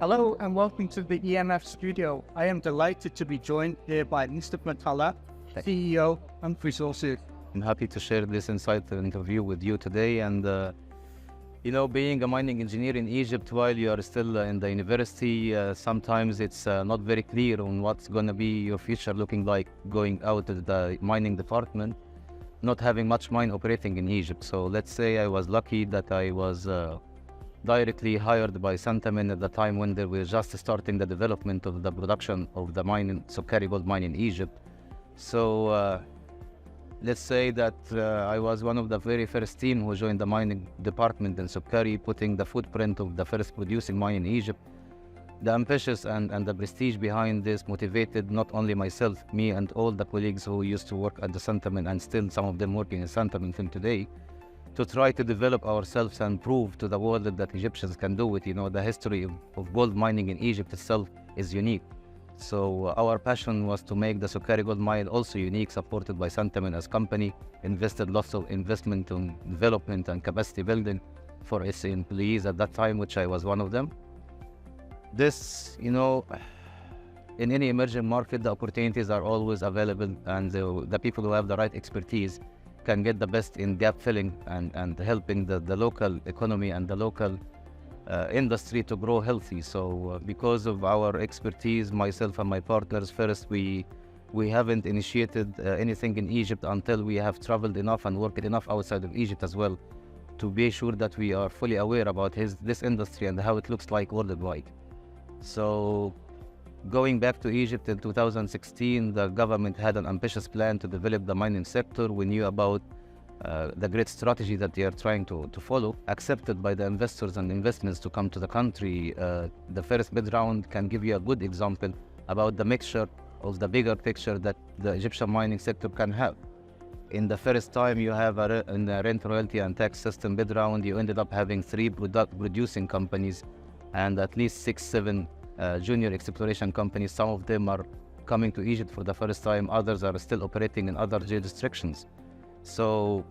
Hello and welcome to the EMF studio. I am delighted to be joined here by Mostafa Talaat, CEO and Resources. I'm happy to share this insight interview with you today. And being a mining engineer in Egypt while you are still in the university, sometimes it's not very clear on what's going to be your future looking like going out of the mining department, not having much mine operating in Egypt. So let's say I was lucky that I was directly hired by Santamin at the time when they were just starting the development of the production of the mine, Sukkari gold mine in Egypt. So let's say that I was one of the very first team who joined the mining department in Sukkari, putting the footprint of the first producing mine in Egypt. The ambitious and the prestige behind this motivated not only myself, me and all the colleagues who used to work at the Santamin and still some of them working in Santamin till today, to try to develop ourselves and prove to the world that Egyptians can do it. The history of gold mining in Egypt itself is unique. So our passion was to make the Sukkari gold mine also unique, supported by Santamin as company, invested lots of investment in development and capacity building for its employees at that time, which I was one of them. This, in any emerging market, the opportunities are always available, and the people who have the right expertise can get the best in gap filling and helping the local economy and the local industry to grow healthy. So because of our expertise, myself and my partners, first we haven't initiated anything in Egypt until we have traveled enough and worked enough outside of Egypt as well to be sure that we are fully aware about this industry and how it looks like worldwide. So going back to Egypt in 2016, the government had an ambitious plan to develop the mining sector. We knew about the great strategy that they are trying to follow, accepted by the investors and investments to come to the country. The first bid round can give you a good example about the mixture of the bigger picture that the Egyptian mining sector can have. In the first time you have in the rent, royalty and tax system bid round, you ended up having 3 producing companies and at least 6-7 junior exploration companies. Some of them are coming to Egypt for the first time, others are still operating in other jurisdictions. So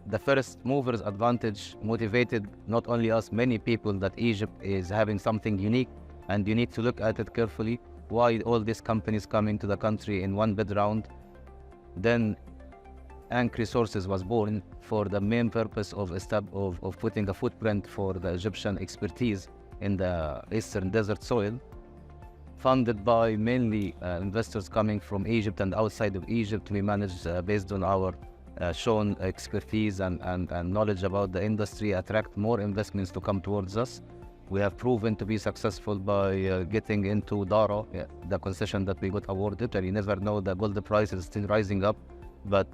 the first movers advantage motivated not only us, many people, that Egypt is having something unique and you need to look at it carefully. Why all these companies coming to the country in one bid round? Then Ankh Resources was born for the main purpose of putting a footprint for the Egyptian expertise in the Eastern Desert soil, funded by mainly investors coming from Egypt and outside of Egypt. We managed, based on our shown expertise and knowledge about the industry, attract more investments to come towards us. We have proven to be successful by getting into Dara, the concession that we got awarded. And you never know, the gold price is still rising up, but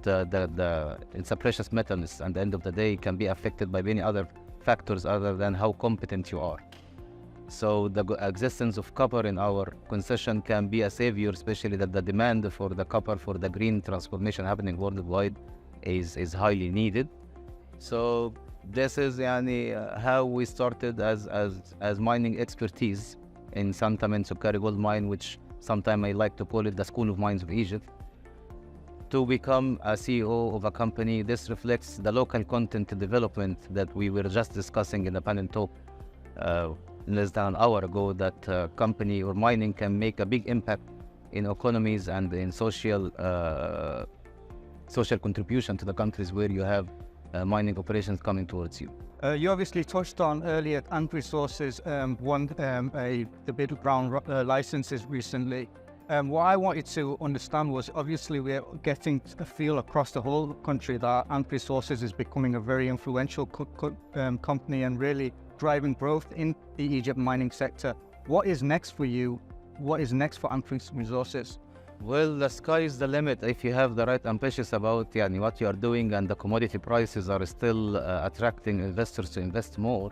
it's a precious metal, and at the end of the day, it can be affected by many other factors other than how competent you are. So the existence of copper in our concession can be a savior, especially that the demand for the copper for the green transformation happening worldwide is highly needed. So this is how we started as mining expertise in Santamin Sukkari gold mine, which sometimes I like to call it the School of Mines of Egypt, to become a CEO of a company. This reflects the local content development that we were just discussing in the panel talk less than an hour ago, that company or mining can make a big impact in economies and in social contribution to the countries where you have mining operations coming towards you. You obviously touched on earlier Ankh Resources won the bid round licenses recently. What I wanted to understand was, obviously we're getting a feel across the whole country that Ankh Resources is becoming a very influential company and really driving growth in the Egypt mining sector. What is next for you? What is next for Ankh Resources? Well, the sky is the limit if you have the right ambitious about what you are doing, and the commodity prices are still attracting investors to invest more.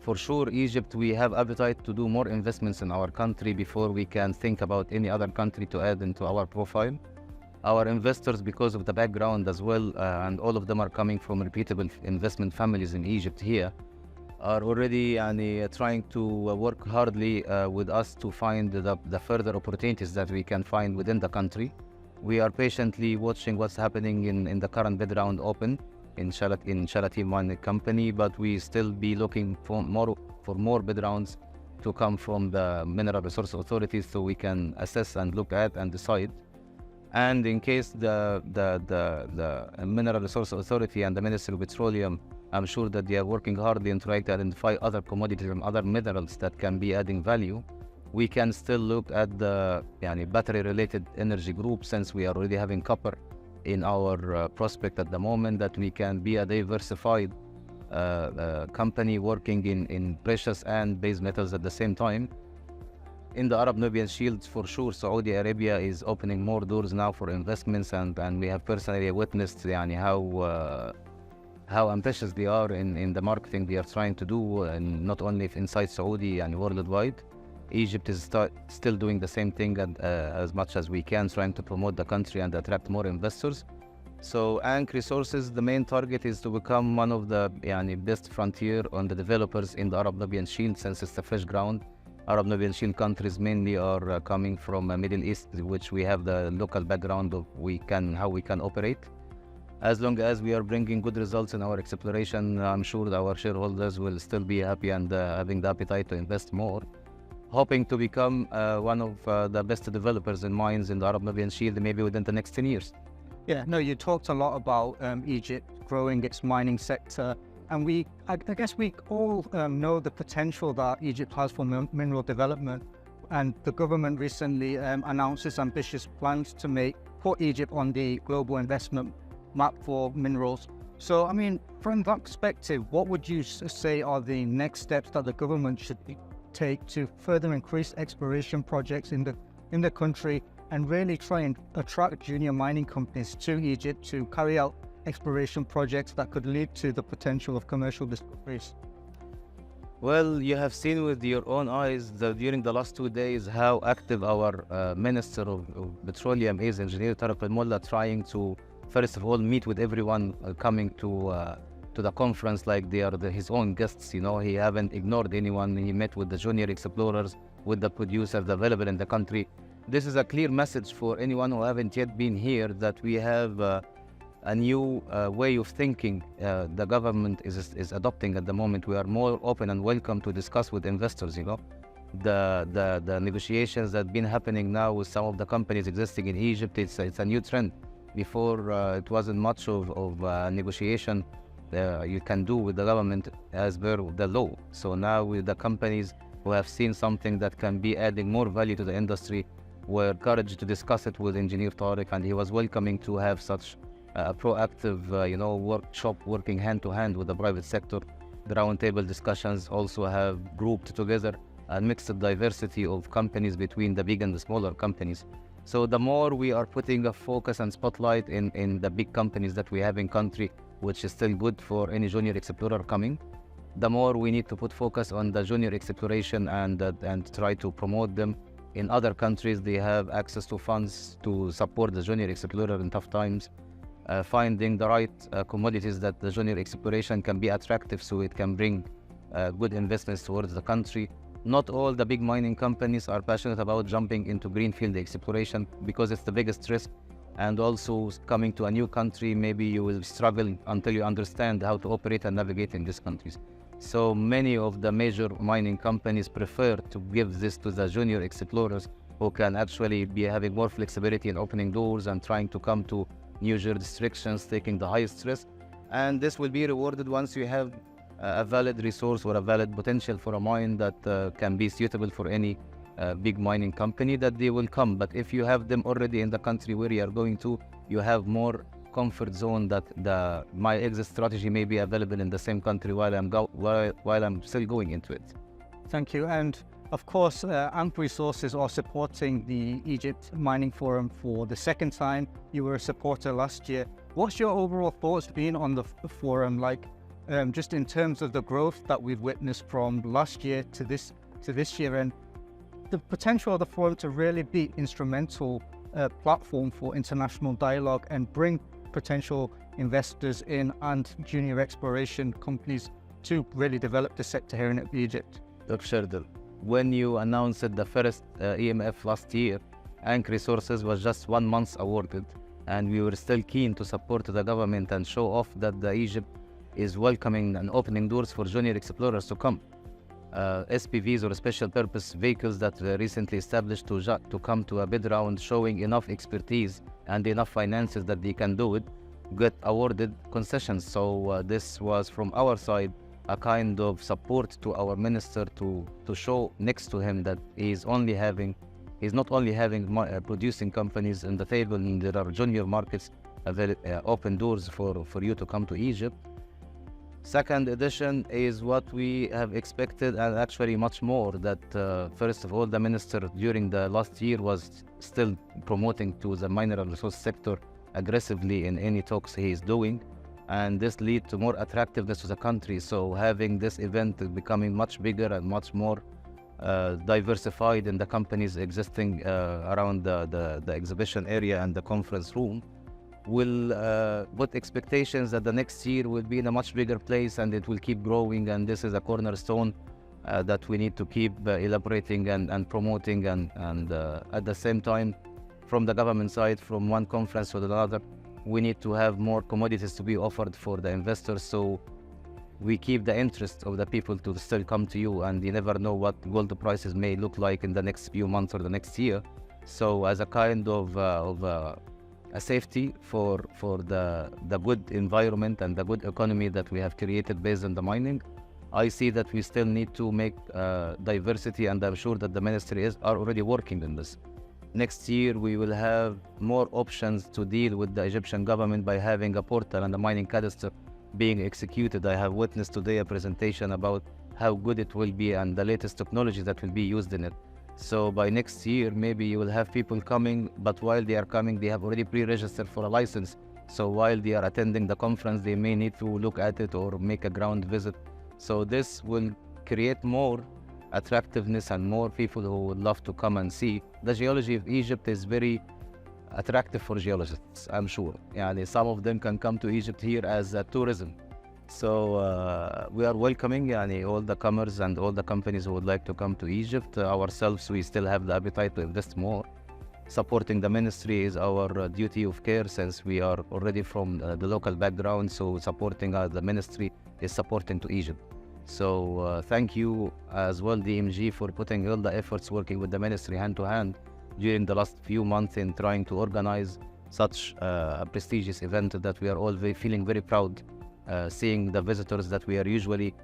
For sure, Egypt, we have appetite to do more investments in our country before we can think about any other country to add into our profile. Our investors, because of the background as well, and all of them are coming from reputable investment families in Egypt here, are already trying to work hardly with us to find the further opportunities that we can find within the country. We are patiently watching what's happening in the current bid round open in Shalatim Mining Company, but we still be looking for more bid rounds to come from the Mineral Resource Authorities so we can assess and look at and decide. And in case the Mineral Resource Authority and the Ministry of Petroleum, I'm sure that they are working hard in trying to identify other commodities and other minerals that can be adding value. We can still look at the battery-related energy group, since we are already having copper in our prospect at the moment, that we can be a diversified company working in precious and base metals at the same time. In the Arab-Nubian Shield, for sure, Saudi Arabia is opening more doors now for investments, and we have personally witnessed how ambitious they are in the marketing they are trying to do, and not only inside Saudi and worldwide. Egypt is still doing the same thing, and as much as we can, trying to promote the country and attract more investors. So Ankh Resources, the main target is to become one of the best frontier on the developers in the Arab-Nubian Shield, since it's the fresh ground. Arab-Nubian Shield countries mainly are coming from Middle East, which we have the local background of how we can operate. As long as we are bringing good results in our exploration, I'm sure that our shareholders will still be happy and having the appetite to invest more, hoping to become one of the best developers in mines in the Arab-Nubian Shield maybe within the next 10 years. Yeah, no, you talked a lot about Egypt growing its mining sector, and I guess we all know the potential that Egypt has for mineral development, and the government recently announced its ambitious plans to put Egypt on the global investment map for minerals. So, I mean, from that perspective, what would you say are the next steps that the government should take to further increase exploration projects in the country, and really try and attract junior mining companies to Egypt to carry out exploration projects that could lead to the potential of commercial discoveries? Well, you have seen with your own eyes that during the last 2 days how active our Minister of Petroleum is, Engineer Tariq Al-Mullah, trying to, first of all, meet with everyone coming to the conference like they are his own guests. He haven't ignored anyone. He met with the junior explorers, with the producers available in the country. This is a clear message for anyone who haven't yet been here, that we have a new way of thinking the government is adopting at the moment. We are more open and welcome to discuss with investors. The negotiations that have been happening now with some of the companies existing in Egypt, it's a new trend. Before, it wasn't much of negotiation you can do with the government as per the law. So now with the companies who have seen something that can be adding more value to the industry, were encouraged to discuss it with Engineer Tariq, and he was welcoming to have such a proactive workshop, working hand to hand with the private sector. The roundtable discussions also have grouped together a mixed diversity of companies between the big and the smaller companies. So the more we are putting a focus and spotlight in the big companies that we have in country, which is still good for any junior explorer coming, the more we need to put focus on the junior exploration and try to promote them. In other countries, they have access to funds to support the junior explorer in tough times, finding the right commodities that the junior exploration can be attractive, so it can bring good investments towards the country. Not all the big mining companies are passionate about jumping into greenfield exploration, because it's the biggest risk, and also coming to a new country, maybe you will struggle until you understand how to operate and navigate in these countries. So many of the major mining companies prefer to give this to the junior explorers, who can actually be having more flexibility in opening doors and trying to come to new jurisdictions, taking the highest risk. And this will be rewarded once you have a valid resource or a valid potential for a mine that can be suitable for any big mining company, that they will come. But if you have them already in the country where you are going to, you have more comfort zone that my exit strategy may be available in the same country while I'm still going into it. Thank you. And of course, Ankh Resources are supporting the Egypt Mining Forum for the second time. You were a supporter last year. What's your overall thoughts been on the forum, just in terms of the growth that we've witnessed from last year to this year, and the potential of the forum to really be instrumental platform for international dialogue and bring potential investors in and junior exploration companies to really develop the sector here in Egypt? Dr. Sherdal, when you announced the first EMF last year, Ankh Resources was just 1 month awarded, and we were still keen to support the government and show off that the Egypt is welcoming and opening doors for junior explorers to come. SPVs or special purpose vehicles that were recently established to come to a bid round, showing enough expertise and enough finances that they can do it, get awarded concessions. So this was from our side a kind of support to our minister to show next to him that he's not only having producing companies in the table, and there are junior markets, open doors for you to come to Egypt. Second edition is what we have expected, and actually much more, that first of all, the minister during the last year was still promoting to the mineral resource sector aggressively in any talks he is doing, and this lead to more attractiveness to the country. So having this event becoming much bigger and much more diversified in the companies existing around the exhibition area and the conference room will put expectations that the next year will be in a much bigger place and it will keep growing, and this is a cornerstone that we need to keep elaborating and promoting, and at the same time, from the government side, from one conference to another, we need to have more commodities to be offered for the investors, so we keep the interest of the people to still come to you, and you never know what gold prices may look like in the next few months or the next year. So as a kind of a safety for the good environment and the good economy that we have created based on the mining, I see that we still need to make diversity, and I'm sure that the ministry are already working on this. Next year we will have more options to deal with the Egyptian government by having a portal and a mining cadastre being executed. I have witnessed today a presentation about how good it will be and the latest technology that will be used in it. So by next year, maybe you will have people coming, but while they are coming, they have already pre-registered for a license. So while they are attending the conference, they may need to look at it or make a ground visit. So this will create more attractiveness and more people who would love to come and see. The geology of Egypt is very attractive for geologists, I'm sure. Yani some of them can come to Egypt here as tourism. So we are welcoming all the comers and all the companies who would like to come to Egypt. Ourselves, we still have the appetite to invest more. Supporting the ministry is our duty of care, since we are already from the local background. So supporting the ministry is supporting to Egypt. So thank you as well, DMG, for putting all the efforts working with the ministry hand to hand during the last few months in trying to organize such a prestigious event that we are all feeling very proud. Seeing the visitors that we are usually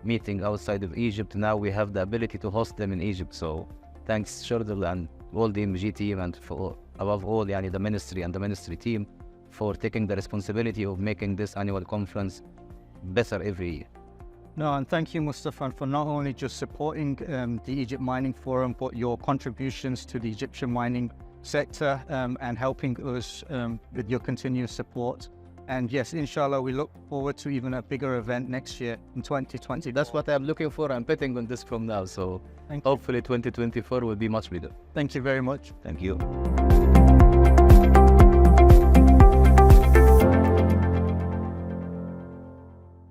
meeting outside of Egypt, now we have the ability to host them in Egypt. So thanks Shurdle and all the MG team, and for above all the ministry and the ministry team for taking the responsibility of making this annual conference better every year. No, and thank you, Mostafa, for not only just supporting the Egypt Mining Forum, but your contributions to the Egyptian mining sector and helping us with your continuous support. And yes, inshallah, we look forward to even a bigger event next year in 2020. That's what I'm looking for. I'm betting on this from now. So hopefully 2024 will be much bigger. Thank you very much. Thank you.